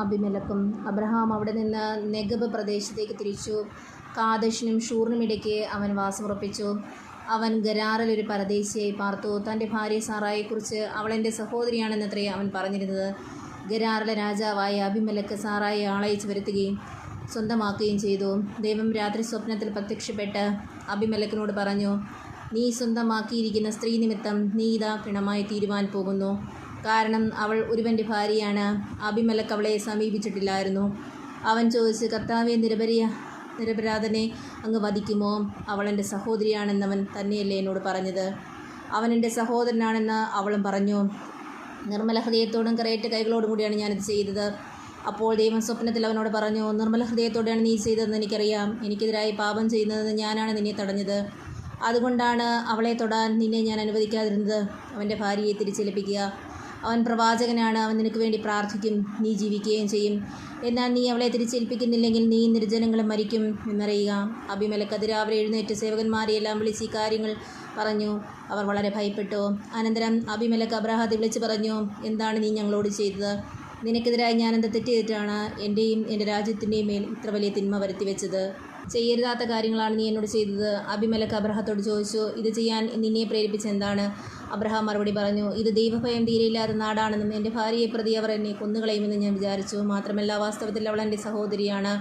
അബിമേലെക്കും. Abraham അവിടെ നിന്ന് നെഗബ് പ്രദേശത്തേക്ക് തിരിച്ചു. കാദേശിനും ഷൂറിനും ഇടയ്ക്ക് അവൻ വാസമുറപ്പിച്ചു. അവൻ ഗരാറിൽ ഒരു പരദേശിയായി പാർത്തു. തൻ്റെ ഭാര്യ സാറായെക്കുറിച്ച് അവൾ എൻ്റെ സഹോദരിയാണെന്നത്രേ അവൻ പറഞ്ഞിരുന്നത്. ഗരാറിലെ രാജാവായ അബിമേലെക്ക് സാറായെ ആളയച്ച് വരുത്തുകയും സ്വന്തമാക്കുകയും ചെയ്തു. ദൈവം രാത്രി സ്വപ്നത്തിൽ പ്രത്യക്ഷപ്പെട്ട് അബിമേലെക്കിനോട് പറഞ്ഞു, നീ സ്വന്തമാക്കിയിരിക്കുന്ന സ്ത്രീ നിമിത്തം നീ ഇതാ പിണമായി തീരുവാൻ പോകുന്നു. കാരണം അവൾ ഒരുവൻ്റെ ഭാര്യയാണ്. അബിമേലെക്ക് അവളെ സമീപിച്ചിട്ടില്ലായിരുന്നു. അവൻ ചോദിച്ചു, കർത്താവെ, നിരപരാധനെ അങ്ങ് വധിക്കുമോ? അവൾ എൻ്റെ സഹോദരിയാണെന്നവൻ തന്നെയല്ലേ എന്നോട് പറഞ്ഞത്? അവൻ എൻ്റെ സഹോദരനാണെന്ന് അവളും പറഞ്ഞു. നിർമ്മല ഹൃദയത്തോടും കറയറ്റ കൈകളോടും കൂടിയാണ് ഞാനിത് ചെയ്തത്. അപ്പോൾ ദൈവം സ്വപ്നത്തിൽ അവനോട് പറഞ്ഞു, നിർമ്മല ഹൃദയത്തോടെയാണ് നീ ചെയ്തതെന്ന് എനിക്കറിയാം. എനിക്കെതിരായി പാപം ചെയ്യുന്നത് ഞാനാണ് നിന്നെ തടഞ്ഞത്. അതുകൊണ്ടാണ് അവളെ തൊടാൻ നിന്നെ ഞാൻ അനുവദിക്കാതിരുന്നത്. അവൻ്റെ ഭാര്യയെ തിരിച്ചേൽപ്പിക്കുക. അവൻ പ്രവാചകനാണ്. അവൻ നിനക്ക് വേണ്ടി പ്രാർത്ഥിക്കും. നീ ജീവിക്കുകയും ചെയ്യും. എന്നാൽ നീ അവളെ തിരിച്ചേൽപ്പിക്കുന്നില്ലെങ്കിൽ നീ നിർജ്ജനങ്ങളും മരിക്കും എന്നറിയുക. അബിമേലെക്ക് അതിരാവിലെ എഴുന്നേറ്റ് സേവകന്മാരെയെല്ലാം വിളിച്ച് ഈ കാര്യങ്ങൾ പറഞ്ഞു. അവർ വളരെ ഭയപ്പെട്ടു. അനന്തരം അബിമേലെക്ക് അബ്രാഹത്തെ വിളിച്ച് പറഞ്ഞു, എന്താണ് നീ ഞങ്ങളോട് ചെയ്തത്? നിനക്കെതിരായി ഞാൻ എന്ത് തെറ്റ് ചെയ്തിട്ടാണ് എൻ്റെയും എൻ്റെ രാജ്യത്തിൻ്റെയും മേൽ ഇത്ര വലിയ തിന്മ വരുത്തി വെച്ചത്? ചെയ്യരുതാത്ത കാര്യങ്ങളാണ് നീ എന്നോട് ചെയ്തത്. അബിമേലെക്ക് അബ്രാഹത്തോട് ചോദിച്ചു, ഇത് ചെയ്യാൻ നിന്നെ പ്രേരിപ്പിച്ച എന്താണ്? അബ്രഹാം മറുപടി പറഞ്ഞു, ഇത് ദൈവഭയം തീരെയില്ലാത്ത നാടാണെന്നും എൻ്റെ ഭാര്യയെ പ്രതി അവർ എന്നെ കൊന്നുകളയുമെന്ന് ഞാൻ വിചാരിച്ചു. മാത്രമല്ല, വാസ്തവത്തിൽ അവൾ എൻ്റെ സഹോദരിയാണ്,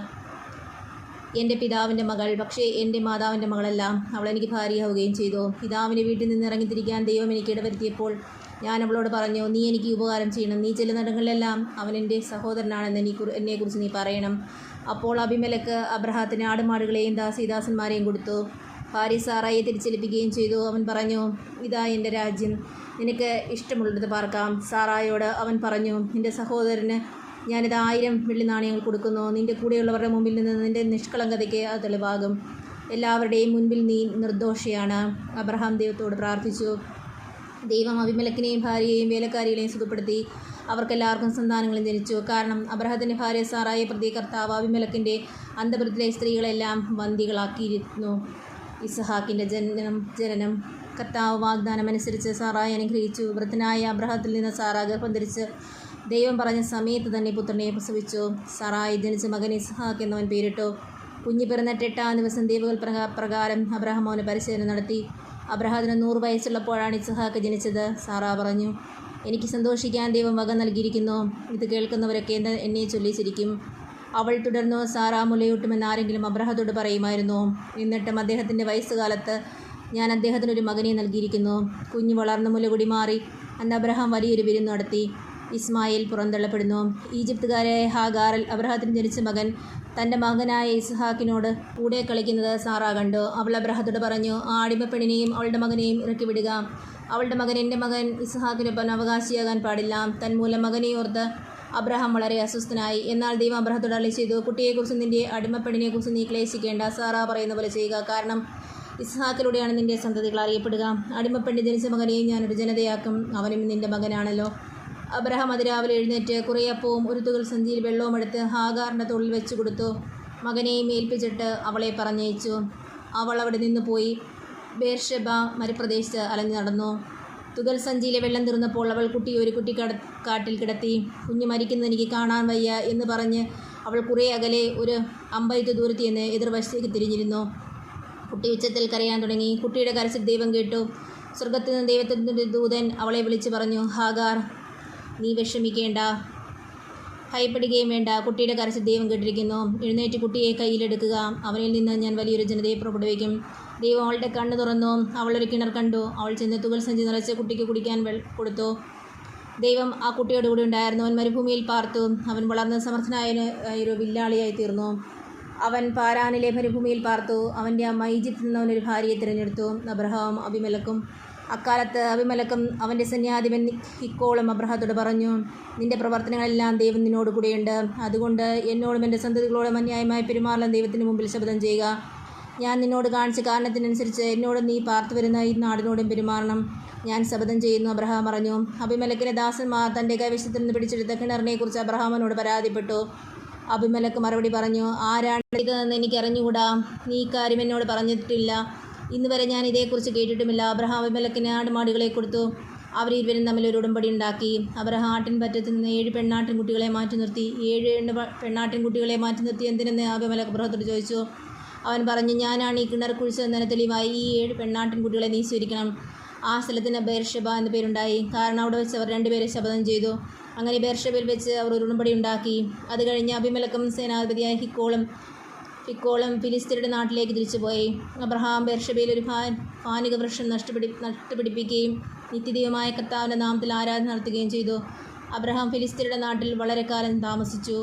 എൻ്റെ പിതാവിൻ്റെ മകൾ. പക്ഷേ എൻ്റെ മാതാവിൻ്റെ മകളല്ല. അവൾ എനിക്ക് ഭാര്യയാവുകയും ചെയ്തു. പിതാവിൻ്റെ വീട്ടിൽ നിന്ന് ഇറങ്ങിത്തിരിക്കാൻ ദൈവം എനിക്ക് ഇടവരുത്തിയപ്പോൾ ഞാൻ അവളോട് പറഞ്ഞു, നീ എനിക്ക് ഉപകാരം ചെയ്യണം. നീ ചെല്ലുന്നിടങ്ങളിലെല്ലാം അവൻ എൻ്റെ സഹോദരനാണെന്ന് എന്നെക്കുറിച്ച് നീ പറയണം. അപ്പോൾ അബിമേലെക്ക് അബ്രാഹത്തിന് ആടുമാടുകളെയും ദാസീദാസന്മാരെയും കൊടുത്തു. ഭാര്യ സാറായെ തിരിച്ചേൽപ്പിക്കുകയും ചെയ്തു. അവൻ പറഞ്ഞു, ഇതാ എൻ്റെ രാജ്യം, നിനക്ക് ഇഷ്ടമുള്ളിടത്ത് പാർക്കാം. സാറായോട് അവൻ പറഞ്ഞു, നിൻ്റെ സഹോദരന് ഞാനിത് 1000 വെള്ളി നാണയങ്ങൾ കൊടുക്കുന്നു. നിൻ്റെ കൂടെയുള്ളവരുടെ മുമ്പിൽ നിന്ന് നിൻ്റെ നിഷ്കളങ്കതയ്ക്ക് അത് തെളിവാകും. എല്ലാവരുടെയും മുൻപിൽ നീ നിർദോഷിയാണ്. അബ്രഹാം ദൈവത്തോട് പ്രാർത്ഥിച്ചു. ദൈവം അബിമേലെക്കിനെയും ഭാര്യയെയും വേലക്കാരികളെയും സുഖപ്പെടുത്തി. അവർക്കെല്ലാവർക്കും സന്താനങ്ങളും ജനിച്ചു. കാരണം അബ്രാഹത്തിൻ്റെ ഭാര്യ സാറായെ പ്രതി കർത്താവ് അബിമേലെക്കിൻ്റെ അന്തപുരത്തിലെ സ്ത്രീകളെല്ലാം ബന്ദികളാക്കിയിരുന്നു. ഇസഹാക്കിൻ്റെ ജനനം. കർത്താവ് വാഗ്ദാനമനുസരിച്ച് സാറായെ അനുഗ്രഹിച്ചു. വൃദ്ധനായ അബ്രാഹത്തിൽ നിന്ന് സാറാ ഗർഭം ധരിച്ച് ദൈവം പറഞ്ഞ സമയത്ത് തന്നെ പുത്രനെ പ്രസവിച്ചു. സാറായി ജനിച്ച മകൻ ഇസഹാക്ക് എന്നവൻ പേരിട്ടു. കുഞ്ഞ് പിറന്നിട്ട് 8-ാം ദിവസം ദൈവകൽപ്പന പ്രകാരം അബ്രാഹാം അവന് പരിശീലനം നടത്തി. അബ്രാഹത്തിന് 100 വയസ്സുള്ളപ്പോഴാണ് ഇസഹാക്ക് ജനിച്ചത്. സാറാ പറഞ്ഞു, എനിക്ക് സന്തോഷിക്കാൻ ദൈവം വക നൽകിയിരിക്കുന്നു. ഇത് കേൾക്കുന്നവരൊക്കെ എന്നെ ചൊല്ലി ചിരിക്കും. അവൾ തുടർന്നു, സാറാ മുലയൂട്ടുമെന്ന് ആരെങ്കിലും അബ്രാഹത്തോട് പറയുമായിരുന്നു. എന്നിട്ടും അദ്ദേഹത്തിൻ്റെ വയസ്സുകാലത്ത് ഞാൻ അദ്ദേഹത്തിനൊരു മകനെ നൽകിയിരിക്കുന്നു. കുഞ്ഞ് വളർന്ന് മുലകുടി മാറി. അന്ന് അബ്രാഹാം വലിയൊരു വിരുന്ന് നടത്തി. ഇസ്മായിൽ പുറന്തള്ളപ്പെടുന്നു. ഈജിപ്തുകാരായ ഹാഗാറിൽ അബ്രാഹത്തിന് ജനിച്ച മകൻ തൻ്റെ മകനായ ഇസ്ഹാക്കിനോട് കൂടെ കളിക്കുന്നത് സാറാ കണ്ടു. അവൾ അബ്രാഹത്തോട് പറഞ്ഞു, ആ അടിമപ്പെണ്ണിനെയും അവളുടെ മകനെയും ഇറക്കി വിടുക. അവളുടെ മകൻ എൻ്റെ മകൻ ഇസ്ഹാക്കിനൊപ്പം അവകാശിയാകാൻ പാടില്ല. തന്മൂലം മകനെ ഓർത്ത് അബ്രാഹാം വളരെ അസ്വസ്ഥനായി. എന്നാൽ ദൈവം അബ്രാഹത്തോട് അരുളി ചെയ്തു, കുട്ടിയെക്കുറിച്ചും നിൻ്റെ അടിമപ്പെണ്ണിനെക്കുറിച്ചും നീ ക്ലേശിക്കേണ്ട. സാറാ പറയുന്ന പോലെ ചെയ്യുക. കാരണം ഇസ്ഹാക്കിലൂടെയാണ് നിൻ്റെ സന്തതികൾ അറിയപ്പെടുക. അടിമപ്പെണ്ണി ജനിച്ച മകനെയും ഞാനൊരു ജനതയാക്കും. അവനും നിൻ്റെ മകനാണല്ലോ. അബ്രാഹാം അതിരാവിലെ എഴുന്നേറ്റ് കുറേ അപ്പവും ഒരു തുകൽ സഞ്ചിയിൽ വെള്ളവും എടുത്ത് ഹാഗാറിൻ്റെ തോളിൽ വെച്ച് കൊടുത്തു. മകനെയും ഏൽപ്പിച്ചിട്ട് അവളെ പറഞ്ഞയച്ചു. അവൾ അവിടെ നിന്ന് പോയി ബേർഷെബ മരുപ്രദേശത്ത് അലഞ്ഞു നടന്നു. തുകൽ സഞ്ചിയിലെ വെള്ളം തീർന്നപ്പോൾ അവൾ കുട്ടിയെ ഒരു കുട്ടിക്കാട്ടിൽ കിടത്തി. കുഞ്ഞ് മരിക്കുന്നത് എനിക്ക് കാണാൻ വയ്യ എന്ന് പറഞ്ഞ് അവൾ കുറേ അകലെ ഒരു 50 ദൂരത്തിൽ നിന്ന് എതിർവശത്തേക്ക് തിരിഞ്ഞിരുന്നു. കുട്ടി ഉച്ചത്തിൽ കരയാൻ തുടങ്ങി. കുട്ടിയുടെ കരച്ചിൽ ദൈവം കേട്ടു. സ്വർഗത്തിൽ നിന്ന് ദൈവത്തിൻ്റെ ദൂതൻ അവളെ വിളിച്ച് പറഞ്ഞു, ഹാഗാർ, നീ വിഷമിക്കേണ്ട, ഭയപ്പെടുകയും വേണ്ട. കുട്ടിയുടെ കരച്ചിൽ ദൈവം കേട്ടിരിക്കുന്നു. എഴുന്നേറ്റ് കുട്ടിയെ കയ്യിലെടുക്കുക. അവനിൽ നിന്ന് ഞാൻ വലിയൊരു ജനതയെ പുറപ്പെടുവിക്കും. ദൈവം അവളുടെ കണ്ണ് തുറന്നു. അവളൊരു കിണർ കണ്ടു. അവൾ ചെന്ന് തുകൽ സഞ്ചി നിറച്ച് കുട്ടിക്ക് കുടിക്കാൻ കൊടുത്തു. ദൈവം ആ കുട്ടിയോട് കൂടി ഉണ്ടായിരുന്നു. അവൻ മരുഭൂമിയിൽ പാർത്തു. അവൻ വളർന്ന് സമർത്ഥനായ ഒരു വില്ലാളിയായി തീർന്നു. അവൻ പാരാനിലെ മരുഭൂമിയിൽ പാർത്തു. അവൻ്റെ അമ്മ ഈജിപ്തിൽ നിന്ന് അവനൊരു ഭാര്യയെ തിരഞ്ഞെടുത്തു. അബ്രഹാം അബിമേലെക്കും. അക്കാലത്ത് അബിമേലെക്കും അവൻ്റെ സൈന്യാധിപൻ ഹിക്കോളും അബ്രാഹത്തോട് പറഞ്ഞു, നിൻ്റെ പ്രവർത്തനങ്ങളെല്ലാം ദൈവം നിന്നോട് കൂടെയുണ്ട്. അതുകൊണ്ട് എന്നോടും എൻ്റെ സന്തതികളോടും അന്യായമായി പെരുമാറാൻ ദൈവത്തിന് മുമ്പിൽ ശപഥം ചെയ്യുക. ഞാൻ നിന്നോട് കാണിച്ച കാരണത്തിനനുസരിച്ച് എന്നോട് നീ പാർത്തു വരുന്ന ഈ നാടിനോടും പെരുമാറണം. ഞാൻ ശപഥം ചെയ്യുന്നു. അബ്രാഹാം പറഞ്ഞു. അബിമേലെക്കിൻ്റെ ദാസന്മാർ തൻ്റെ കൈവശത്തിൽ നിന്ന് പിടിച്ചെടുത്ത കിണറിനെക്കുറിച്ച് അബ്രാഹാമിനോട് പരാതിപ്പെട്ടു. അബിമേലെക്ക് മറുപടി പറഞ്ഞു, ആരാണ് ഇതെന്ന് എനിക്കറിഞ്ഞുകൂടാ. നീ ഇക്കാര്യം എന്നോട് പറഞ്ഞിട്ടില്ല. ഇന്ന് വരെ ഞാൻ ഇതേക്കുറിച്ച് കേട്ടിട്ടുമില്ല. അബ്രാഹാം അബിമേലെക്കിന് ആടുമാടുകളെ കൊടുത്തു. അവർ ഇരുവരും തമ്മിൽ ഒരു ഉടമ്പടി ഉണ്ടാക്കി. അബ്രഹാം ആട്ടിൻപറ്റത്തിൽ നിന്ന് 7 പെണ്ണാട്ടിൻകുട്ടികളെ മാറ്റി നിർത്തി. 7 പെണ്ണാട്ടിൻകുട്ടികളെ മാറ്റി നിർത്തി എന്തിനെന്ന് അബീമേലെക്ക് അബ്രഹാത്തോട് ചോദിച്ചു. അവൻ പറഞ്ഞു, ഞാനാണ് ഈ കിണർ കുഴിച്ചതെന്നതിന് തെളിവായി ഈ 7 പെണ്ണാട്ടിൻകുട്ടികളെ നീ സ്വീകരിക്കണം. ആ സ്ഥലത്തിന് ബേർഷെബ എന്ന് പേരുണ്ടായി, കാരണം അവിടെ വെച്ച് അവർ 2 പേരെ ശപഥം ചെയ്തു. അങ്ങനെ ബേർഷെബയിൽ വെച്ച് അവർ ഒരു ഉടമ്പടി ഉണ്ടാക്കി. അത് കഴിഞ്ഞ് അബീമേലെക്കും സേനാധിപതിയായ ഫിക്കോളും ഫിലിസ്ത്യരുടെ നാട്ടിലേക്ക് തിരിച്ചുപോയി. അബ്രഹാം ബേർഷെബയിൽ ഒരു ഫാനിക വൃക്ഷം നട്ടുപിടിപ്പിക്കുകയും നിത്യദൈവമായ കർത്താവിൻ്റെ നാമത്തിൽ ആരാധന നടത്തുകയും ചെയ്തു. അബ്രഹാം ഫിലിസ്ത്യരുടെ നാട്ടിൽ വളരെ കാലം താമസിച്ചു.